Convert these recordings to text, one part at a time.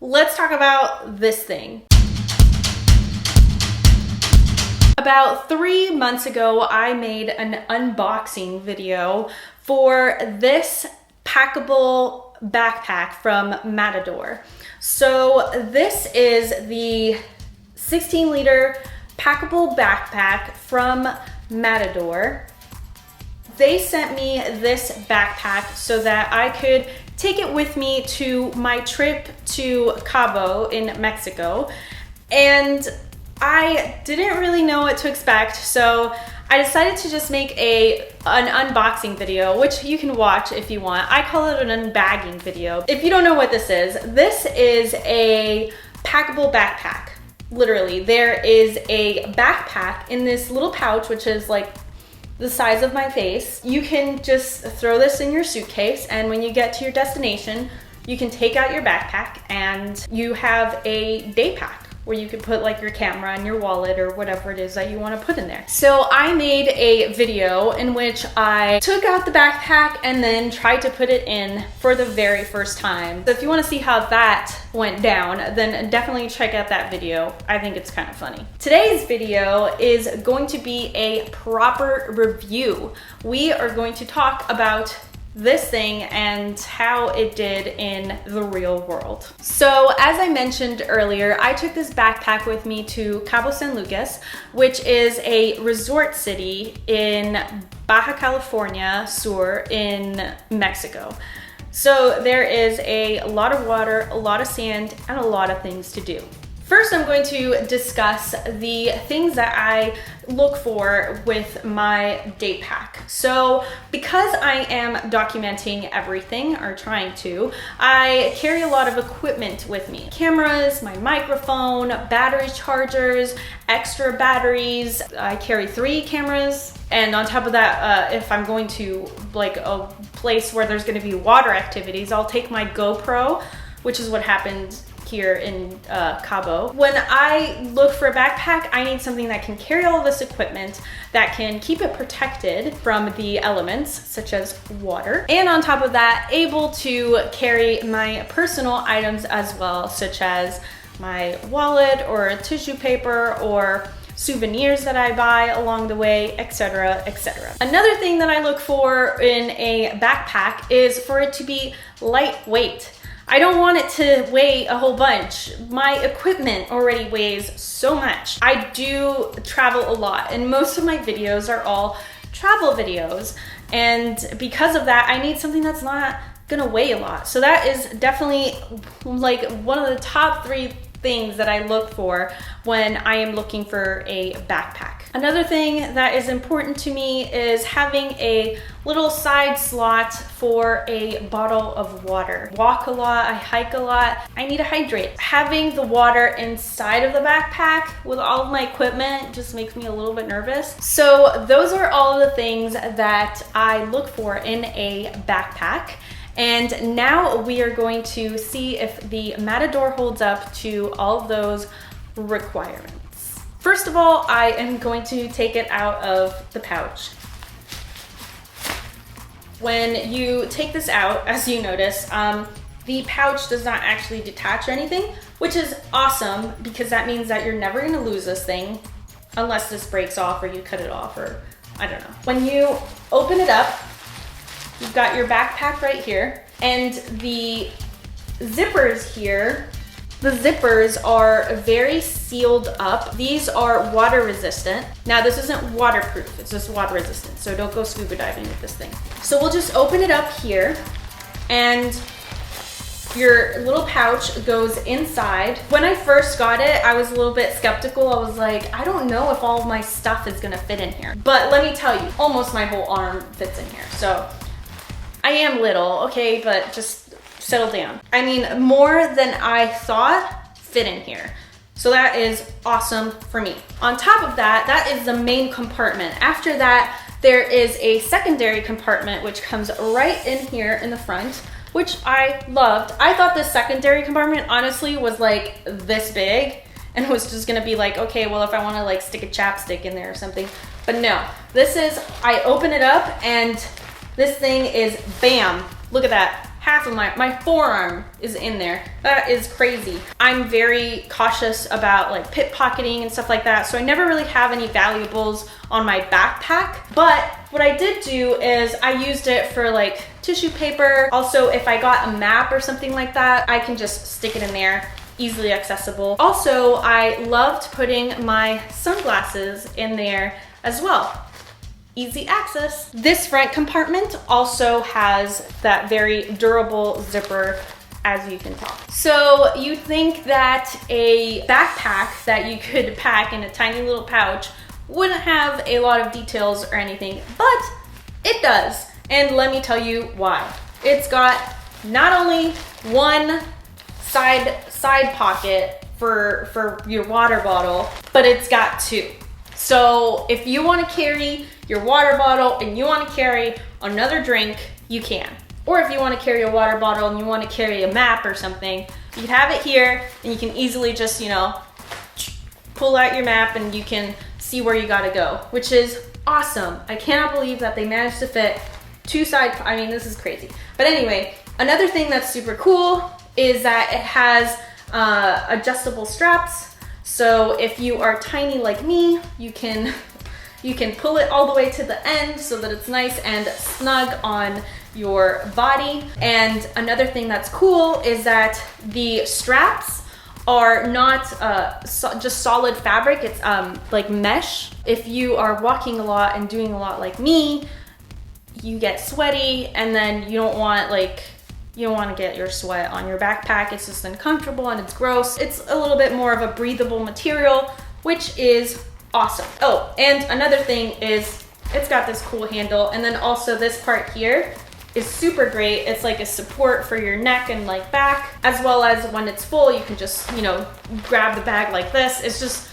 let's talk about this thing. About 3 months ago, I made an unboxing video for this packable backpack from Matador. So this is the 16-liter packable backpack from Matador. They sent me this backpack so that I could take it with me to my trip to Cabo in Mexico. And I didn't really know what to expect, so I decided to just make an unboxing video, which you can watch if you want. I call it an unbagging video. If you don't know what this is a packable backpack. Literally, there is a backpack in this little pouch, which is like the size of my face. You can just throw this in your suitcase, and when you get to your destination, you can take out your backpack and you have a day pack where you could put like your camera and your wallet or whatever it is that you want to put in there. So I made a video in which I took out the backpack and then tried to put it in for the very first time. So if you want to see how that went down, then definitely check out that video. I think it's kind of funny. Today's video is going to be a proper review. We are going to talk about this thing and how it did in the real world. So as I mentioned earlier, I took this backpack with me to Cabo San Lucas, which is a resort city in Baja California Sur in Mexico. So there is a lot of water, a lot of sand, and a lot of things to do. First, I'm going to discuss the things that I look for with my day pack. So because I am documenting everything, or trying to, I carry a lot of equipment with me. Cameras, my microphone, battery chargers, extra batteries. I carry 3 cameras. And on top of that, if I'm going to like a place where there's going to be water activities, I'll take my GoPro, which is what happened here in Cabo. When I look for a backpack, I need something that can carry all of this equipment, that can keep it protected from the elements such as water, and on top of that, able to carry my personal items as well, such as my wallet or tissue paper or souvenirs that I buy along the way, etc., etc. Another thing that I look for in a backpack is for it to be lightweight. I don't want it to weigh a whole bunch. My equipment already weighs so much. I do travel a lot, and most of my videos are all travel videos. And because of that, I need something that's not gonna weigh a lot. So that is definitely like one of the top 3 things that I look for when I am looking for a backpack. Another thing that is important to me is having a little side slot for a bottle of water. Walk a lot, I hike a lot, I need to hydrate. Having the water inside of the backpack with all of my equipment just makes me a little bit nervous. So those are all of the things that I look for in a backpack. And now we are going to see if the Matador holds up to all of those requirements. First of all, I am going to take it out of the pouch. When you take this out, as you notice, the pouch does not actually detach or anything, which is awesome because that means that you're never gonna lose this thing unless this breaks off or you cut it off, or I don't know. When you open it up, you've got your backpack right here, and the zippers here, the zippers are very sealed up. These are water resistant. Now this isn't waterproof, it's just water resistant, so don't go scuba diving with this thing. So we'll just open it up here, and your little pouch goes inside. When I first got it, I was a little bit skeptical. I was like, I don't know if all of my stuff is gonna fit in here. But let me tell you, almost my whole arm fits in here. So I am little, okay, but just settle down. I mean, more than I thought fit in here. So that is awesome for me. On top of that, that is the main compartment. After that, there is a secondary compartment which comes right in here in the front, which I loved. I thought this secondary compartment honestly was like this big and was just gonna be like, okay, well, if I wanna like stick a chapstick in there or something. But no, this is, I open it up and this thing is, bam, look at that. half of my forearm is in there. That is crazy. I'm very cautious about like pickpocketing and stuff like that, so I never really have any valuables on my backpack. But what I did do is I used it for like tissue paper. Also, if I got a map or something like that, I can just stick it in there, easily accessible. Also, I loved putting my sunglasses in there as well. Easy access. This front compartment also has that very durable zipper, as you can tell. So you'd think that a backpack that you could pack in a tiny little pouch wouldn't have a lot of details or anything, but it does. And let me tell you why. It's got not only one side pocket for your water bottle, but it's got two. So if you want to carry your water bottle and you want to carry another drink, you can. Or if you want to carry a water bottle and you want to carry a map or something, you can have it here and you can easily just, you know, pull out your map and you can see where you gotta go, which is awesome. I cannot believe that they managed to fit two side, I mean, this is crazy. But anyway, another thing that's super cool is that it has adjustable straps. So if you are tiny like me, you can pull it all the way to the end so that it's nice and snug on your body. And another thing that's cool is that the straps are not just solid fabric, it's like mesh. If you are walking a lot and doing a lot like me, you get sweaty and then you don't want to get your sweat on your backpack. It's just uncomfortable and it's gross. It's a little bit more of a breathable material, which is awesome. Oh, and another thing is it's got this cool handle, and then also this part here is super great. It's like a support for your neck and like back, as well as when it's full, you can just, you know, grab the bag like this. It's just,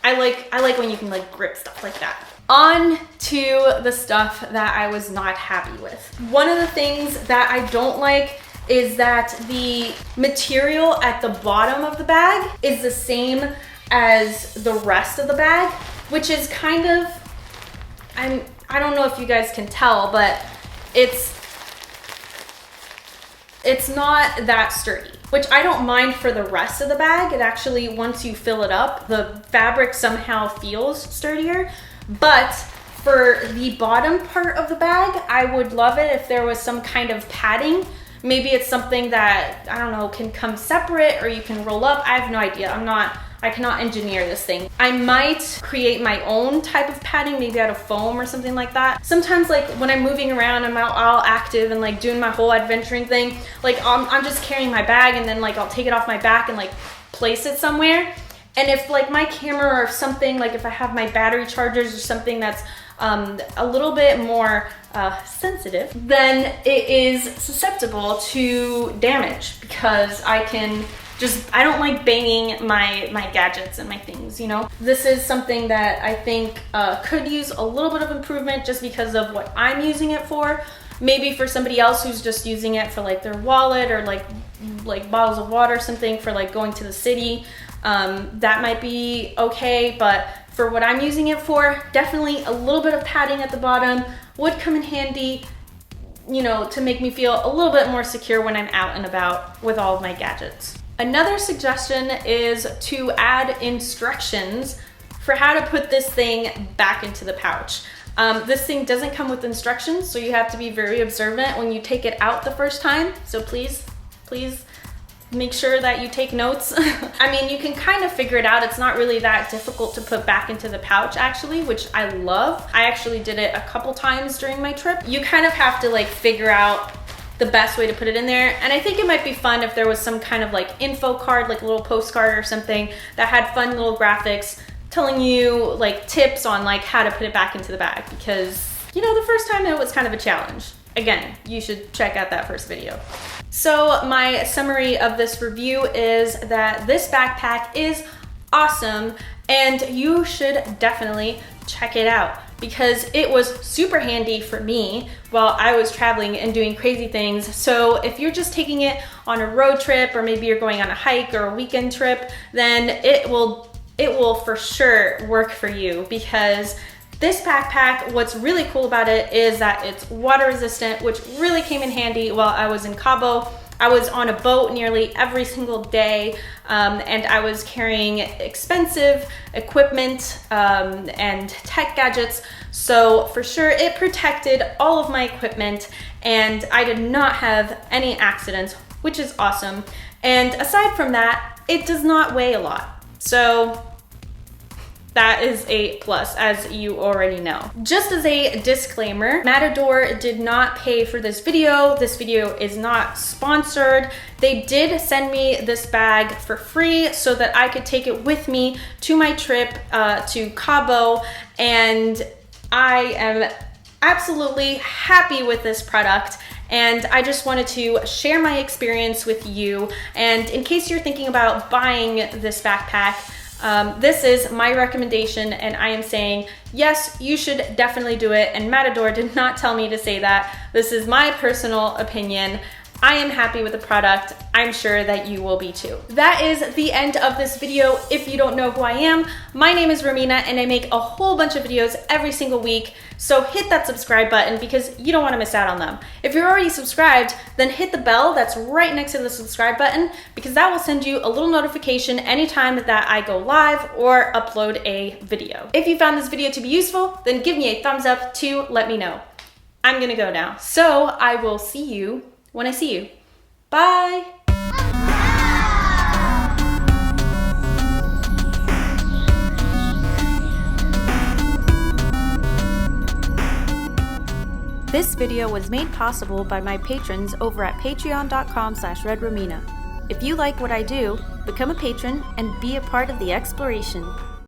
I like when you can like grip stuff like that. On to the stuff that I was not happy with. One of the things that I don't like is that the material at the bottom of the bag is the same as the rest of the bag, which is kind of, I don't know if you guys can tell, but it's not that sturdy, which I don't mind for the rest of the bag. It actually, once you fill it up, the fabric somehow feels sturdier. But for the bottom part of the bag, I would love it if there was some kind of padding. Maybe it's something that, I don't know, can come separate or you can roll up. I have no idea. I cannot engineer this thing. I might create my own type of padding, maybe out of foam or something like that. Sometimes like when I'm moving around, I'm out all active and like doing my whole adventuring thing, like I'm just carrying my bag and then like I'll take it off my back and like place it somewhere. And if like my camera or something, like if I have my battery chargers or something that's a little bit more sensitive, then it is susceptible to damage because I don't like banging my gadgets and my things, you know? This is something that I think could use a little bit of improvement just because of what I'm using it for. Maybe for somebody else who's just using it for like their wallet or like bottles of water or something for like going to the city, that might be okay. But for what I'm using it for, definitely a little bit of padding at the bottom would come in handy, you know, to make me feel a little bit more secure when I'm out and about with all of my gadgets. Another suggestion is to add instructions for how to put this thing back into the pouch. This thing doesn't come with instructions, so you have to be very observant when you take it out the first time. So please make sure that you take notes. I mean, you can kind of figure it out. It's not really that difficult to put back into the pouch actually, which I love. I actually did it a couple times during my trip. You kind of have to like figure out the best way to put it in there. And I think it might be fun if there was some kind of like info card, like a little postcard or something that had fun little graphics telling you like tips on like how to put it back into the bag, because you know, the first time it was kind of a challenge. Again, you should check out that first video. So my summary of this review is that this backpack is awesome and you should definitely check it out because it was super handy for me while I was traveling and doing crazy things. So if you're just taking it on a road trip or maybe you're going on a hike or a weekend trip, then it will for sure work for you because This backpack, what's really cool about it is that it's water resistant, which really came in handy while I was in Cabo. I was on a boat nearly every single day, and I was carrying expensive equipment and tech gadgets. So for sure it protected all of my equipment, and I did not have any accidents, which is awesome. And aside from that, it does not weigh a lot. So that is a plus, as you already know. Just as a disclaimer, Matador did not pay for this video. This video is not sponsored. They did send me this bag for free so that I could take it with me to my trip to Cabo, and I am absolutely happy with this product. And I just wanted to share my experience with you. And in case you're thinking about buying this backpack, this is my recommendation, and I am saying, yes, you should definitely do it. And Matador did not tell me to say that. This is my personal opinion. I am happy with the product. I'm sure that you will be too. That is the end of this video. If you don't know who I am, my name is Romina, and I make a whole bunch of videos every single week. So hit that subscribe button because you don't want to miss out on them. If you're already subscribed, then hit the bell that's right next to the subscribe button, because that will send you a little notification anytime that I go live or upload a video. If you found this video to be useful, then give me a thumbs up to let me know. I'm gonna go now. So I will see you when I see you. Bye. This video was made possible by my patrons over at patreon.com/REDROMINA. If you like what I do, become a patron and be a part of the exploration.